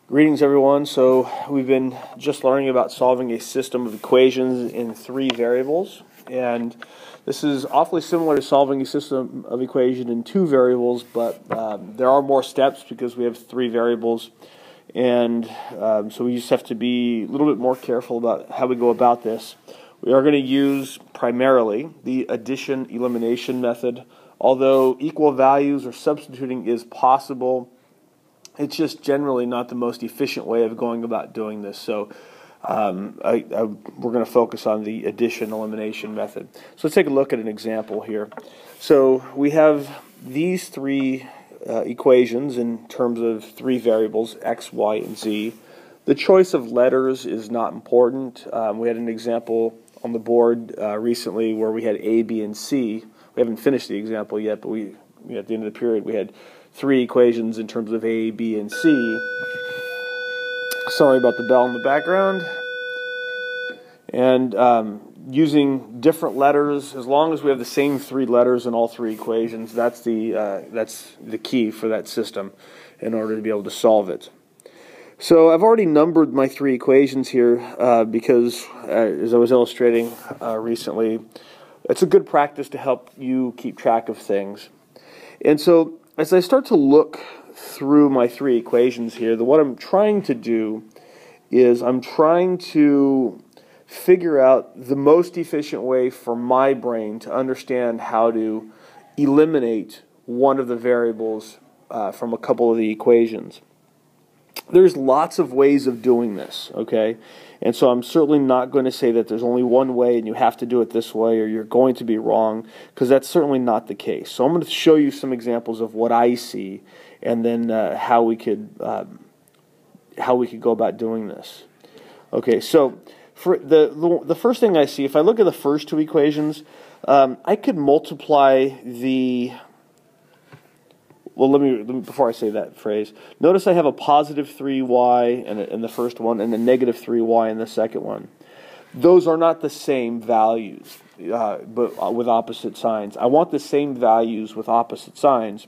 Greetings, everyone. So we've been just learning about solving a system of equations in three variables, and this is awfully similar to solving a system of equation in two variables, but there are more steps because we have three variables, and so we just have to be a little bit more careful about how we go about this. We are going to use primarily the addition-elimination method. Although equal values or substituting is possible, it's just generally not the most efficient way of going about doing this. So we're going to focus on the addition-elimination method. So let's take a look at an example here. So we have these three equations in terms of three variables, x, y, and z. The choice of letters is not important. We had an example on the board recently where we had a, b, and c. We haven't finished the example yet, but at the end of the period we had three equations in terms of A, B, and C. Sorry about the bell in the background. And using different letters, as long as we have the same three letters in all three equations, that's the key for that system in order to be able to solve it. So I've already numbered my three equations here because, as I was illustrating recently, it's a good practice to help you keep track of things. And so as I start to look through my three equations here, what I'm trying to do is I'm trying to figure out the most efficient way for my brain to understand how to eliminate one of the variables from a couple of the equations. There's lots of ways of doing this, okay? And so I'm certainly not going to say that there's only one way and you have to do it this way or you're going to be wrong, because that's certainly not the case. So I'm going to show you some examples of what I see and then how we could go about doing this. Okay, so for the first thing I see, if I look at the first two equations, I could multiply the... Well, let me before I say that phrase, notice I have a positive 3y in the first one and a negative 3y in the second one. Those are not the same values, but with opposite signs. I want the same values with opposite signs.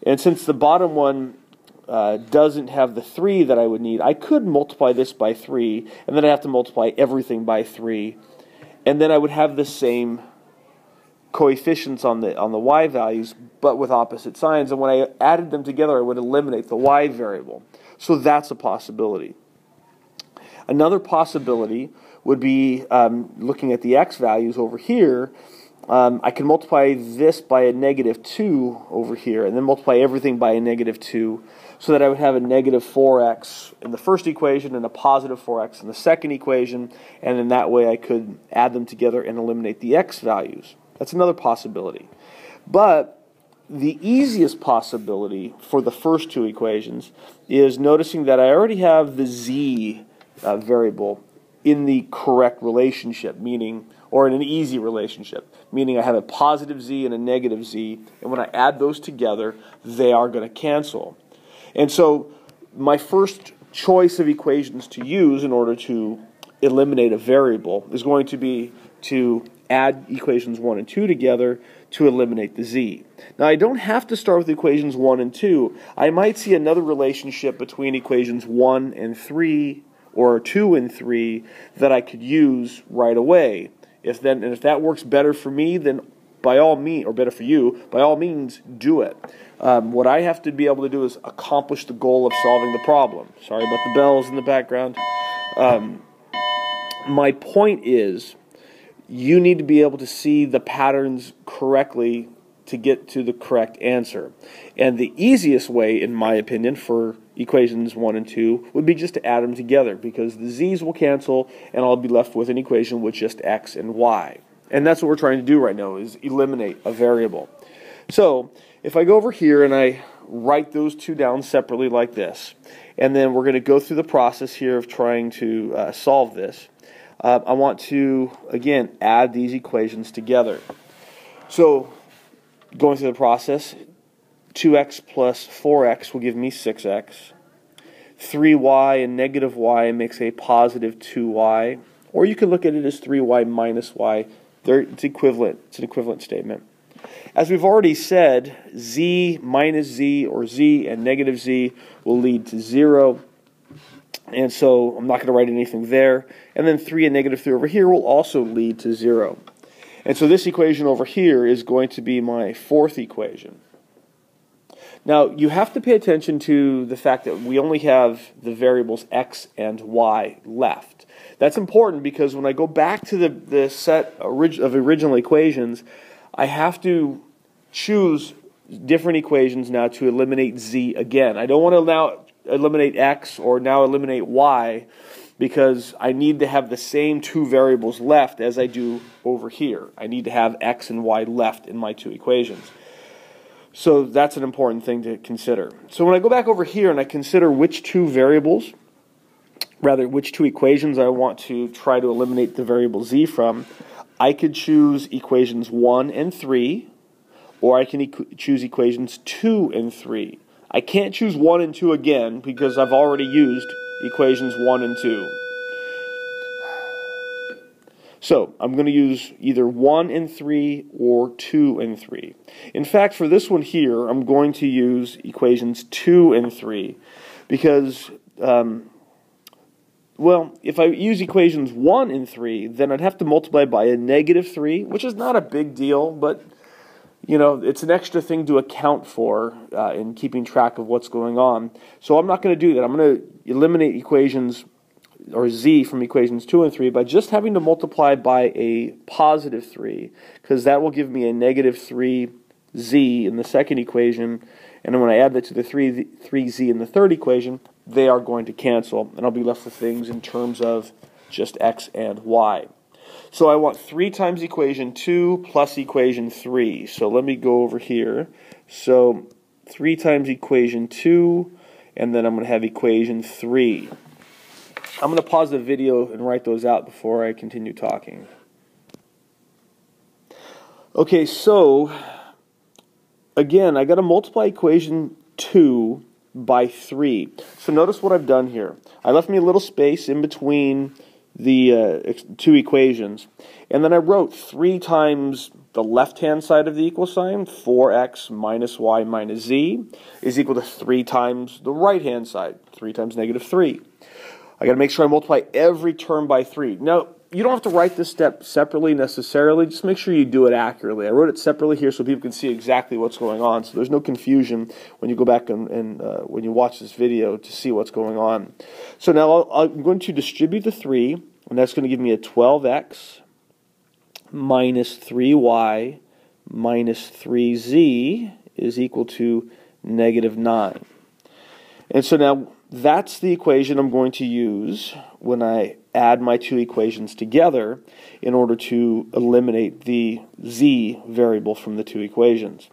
And since the bottom one doesn't have the 3 that I would need, I could multiply this by 3, and then I have to multiply everything by 3, and then I would have the same coefficients on the y values, but with opposite signs, and when I added them together I would eliminate the y variable. So that's a possibility. Another possibility would be looking at the x values over here. I can multiply this by a negative 2 over here, and then multiply everything by a negative 2, so that I would have a negative 4x in the first equation and a positive 4x in the second equation, and in that way I could add them together and eliminate the x values. That's another possibility. But the easiest possibility for the first two equations is noticing that I already have the z variable in the correct relationship, meaning, or in an easy relationship, meaning I have a positive z and a negative z, and when I add those together, they are going to cancel. And so my first choice of equations to use in order to eliminate a variable is going to be to add equations 1 and 2 together to eliminate the z. Now I don't have to start with equations 1 and 2. I might see another relationship between equations 1 and 3 or 2 and 3 that I could use right away. If that works better for me, then by all means, or better for you, by all means do it. What I have to be able to do is accomplish the goal of solving the problem. Sorry about the bells in the background. My point is, you need to be able to see the patterns correctly to get to the correct answer. And the easiest way, in my opinion, for equations 1 and 2 would be just to add them together, because the z's will cancel and I'll be left with an equation with just x and y. And that's what we're trying to do right now, is eliminate a variable. So if I go over here and I write those two down separately like this, and then we're going to go through the process here of trying to solve this, I want to, again, add these equations together. So, going through the process, 2x plus 4x will give me 6x. 3y and negative y makes a positive 2y. Or you can look at it as 3y minus y. It's equivalent. It's an equivalent statement. As we've already said, z minus z, or z and negative z, will lead to 0. And so I'm not going to write anything there. And then 3 and negative 3 over here will also lead to 0. And so this equation over here is going to be my fourth equation. Now, you have to pay attention to the fact that we only have the variables x and y left. That's important because when I go back to the set of original equations, I have to choose different equations now to eliminate z again. I don't want to now eliminate x or now eliminate y because I need to have the same two variables left as I do over here. I need to have x and y left in my two equations. So that's an important thing to consider. So when I go back over here and I consider which two equations I want to try to eliminate the variable z from, I could choose equations 1 and 3, or I can choose equations 2 and 3. I can't choose 1 and 2 again because I've already used equations 1 and 2. So I'm going to use either 1 and 3 or 2 and 3. In fact, for this one here, I'm going to use equations 2 and 3 because, well, if I use equations 1 and 3, then I'd have to multiply by a negative 3, which is not a big deal, but you know, it's an extra thing to account for in keeping track of what's going on. So I'm not going to do that. I'm going to eliminate equations or z from equations 2 and 3 by just having to multiply by a positive 3, because that will give me a negative 3z in the second equation, and then when I add that to the 3z in the third equation, they are going to cancel, and I'll be left with things in terms of just x and y. So I want 3 times equation 2 plus equation 3. So let me go over here. So 3 times equation 2, and then I'm going to have equation 3. I'm going to pause the video and write those out before I continue talking. Okay, so again, I got to multiply equation 2 by 3. So notice what I've done here. I left me a little space in between the two equations, and then I wrote 3 times the left-hand side of the equal sign, 4x minus y minus z, is equal to 3 times the right-hand side, 3 times negative 3. I got to make sure I multiply every term by 3. Now, you don't have to write this step separately necessarily. Just make sure you do it accurately. I wrote it separately here so people can see exactly what's going on, so there's no confusion when you go back and when you watch this video to see what's going on. So now I'm going to distribute the 3, and that's going to give me a 12x minus 3y minus 3z is equal to negative 9. And so now that's the equation I'm going to use when I add my two equations together in order to eliminate the z variable from the two equations.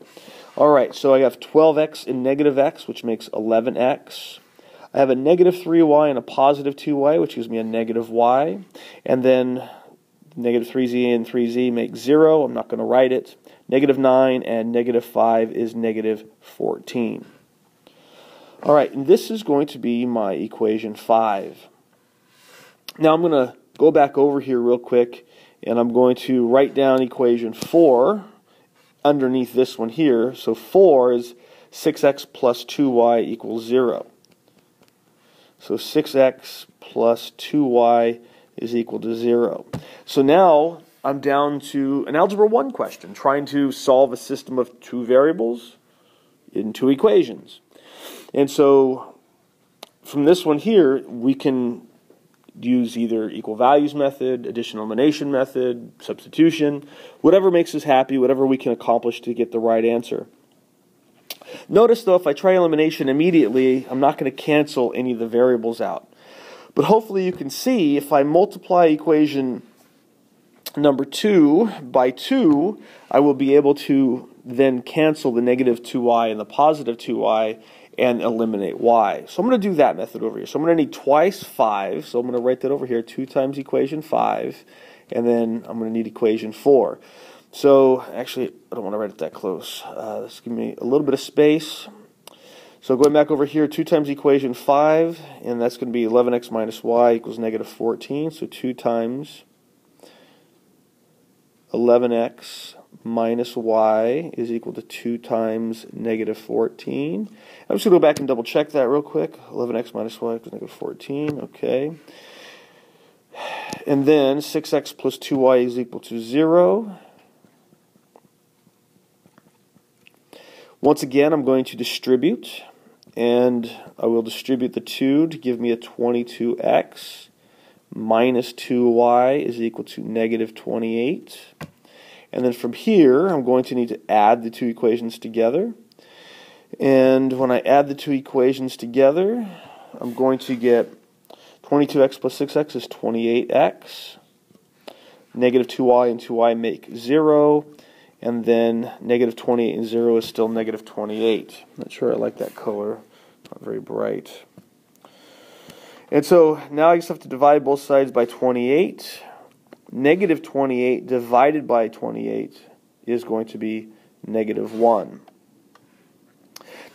Alright, so I have 12x and negative x, which makes 11x. I have a negative 3y and a positive 2y, which gives me a negative y. And then negative 3z and 3z make 0. I'm not going to write it. Negative 9 and negative 5 is negative 14. Alright, and this is going to be my equation 5. Now I'm going to go back over here real quick, and I'm going to write down equation 4 underneath this one here. So 4 is 6x plus 2y equals 0. So 6x plus 2y is equal to 0. So now I'm down to an Algebra 1 question, trying to solve a system of two variables in two equations. And so from this one here, we can use either equal values method, addition elimination method, substitution, whatever makes us happy, whatever we can accomplish to get the right answer. Notice though, if I try elimination immediately, I'm not going to cancel any of the variables out. But hopefully you can see if I multiply equation number 2 by 2, I will be able to then cancel the negative 2y and the positive 2y and eliminate y. So I'm going to do that method over here. So I'm going to need twice 5. So I'm going to write that over here, 2 times equation 5. And then I'm going to need equation 4. So actually, I don't want to write it that close. Let's give me a little bit of space. So going back over here, 2 times equation 5, and that's going to be 11x minus y equals negative 14. So 2 times 11x minus y is equal to 2 times negative 14. I'm just going to go back and double check that real quick. 11x minus y equals negative 14. Okay. And then 6x plus 2y is equal to 0. Once again, I'm going to distribute, and I will distribute the 2 to give me a 22x minus 2y is equal to negative 28. And then from here, I'm going to need to add the two equations together. And when I add the two equations together, I'm going to get 22x plus 6x is 28x. Negative 2y and 2y make 0. And then negative 28 and 0 is still negative 28. Not sure I like that color. Not very bright. And so now I just have to divide both sides by 28. Negative 28 divided by 28 is going to be negative 1.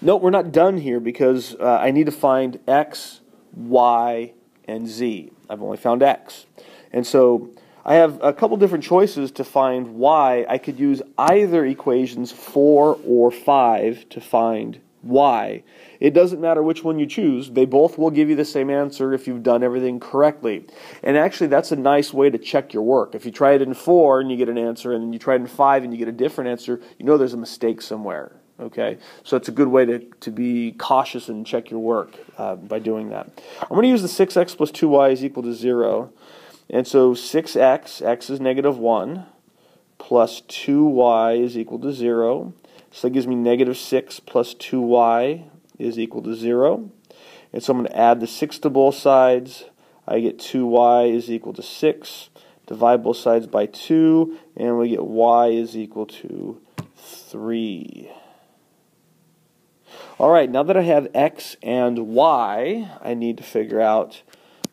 Note we're not done here because I need to find x, y, and z. I've only found x. And so I have a couple different choices to find y. I could use either equations 4 or 5 to find y. It doesn't matter which one you choose. They both will give you the same answer if you've done everything correctly. And actually, that's a nice way to check your work. If you try it in 4 and you get an answer, and then you try it in 5 and you get a different answer, you know there's a mistake somewhere. Okay, so it's a good way to be cautious and check your work by doing that. I'm going to use the 6x plus 2y is equal to 0. And so 6x, x is negative 1, plus 2y is equal to 0. So that gives me negative 6 plus 2y is equal to 0. And so I'm going to add the 6 to both sides. I get 2y is equal to 6. Divide both sides by 2, and we get y is equal to 3. All right, now that I have x and y, I need to figure out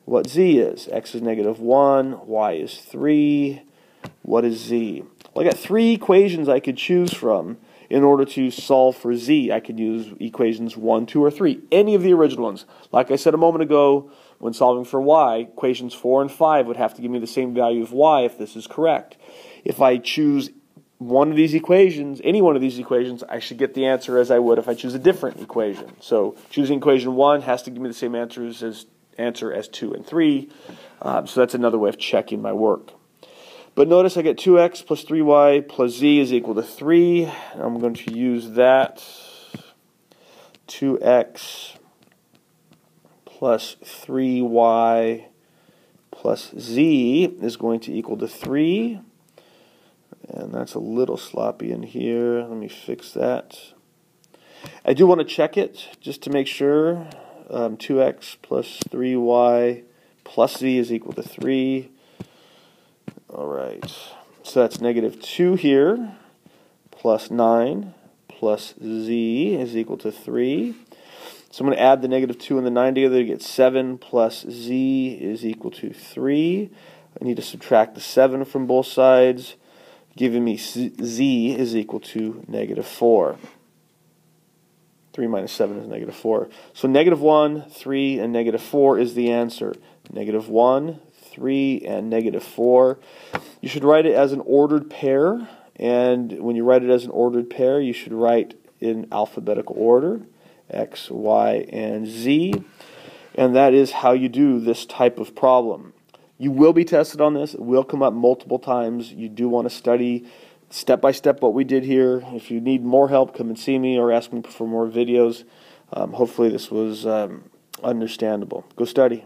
what z is. X is negative 1, y is 3. What is z? Well, I got 3 equations I could choose from in order to solve for z. I could use equations 1, 2, or 3, any of the original ones. Like I said a moment ago, when solving for y, equations 4 and 5 would have to give me the same value of y if this is correct. If I choose one of these equations, any one of these equations, I should get the answer as I would if I choose a different equation. So choosing equation 1 has to give me the same answer as 2 and 3. So that's another way of checking my work. But notice I get 2x plus 3y plus z is equal to 3. I'm going to use that. 2x plus 3y plus z is going to equal to 3. And that's a little sloppy in here. Let me fix that. I do want to check it just to make sure. 2x plus 3y plus z is equal to 3. All right. So that's negative 2 here plus 9 plus z is equal to 3. So I'm going to add the negative 2 and the 9 together to get 7 plus z is equal to 3. I need to subtract the 7 from both sides, giving me z is equal to negative 4. 3 minus 7 is negative 4. So negative 1, 3, and negative 4 is the answer. Negative 1, 3, and negative 4. You should write it as an ordered pair. And when you write it as an ordered pair, you should write in alphabetical order, x, y, and z. And that is how you do this type of problem. You will be tested on this. It will come up multiple times. You do want to study step by step what we did here. If you need more help, come and see me or ask me for more videos. Hopefully this was understandable. Go study.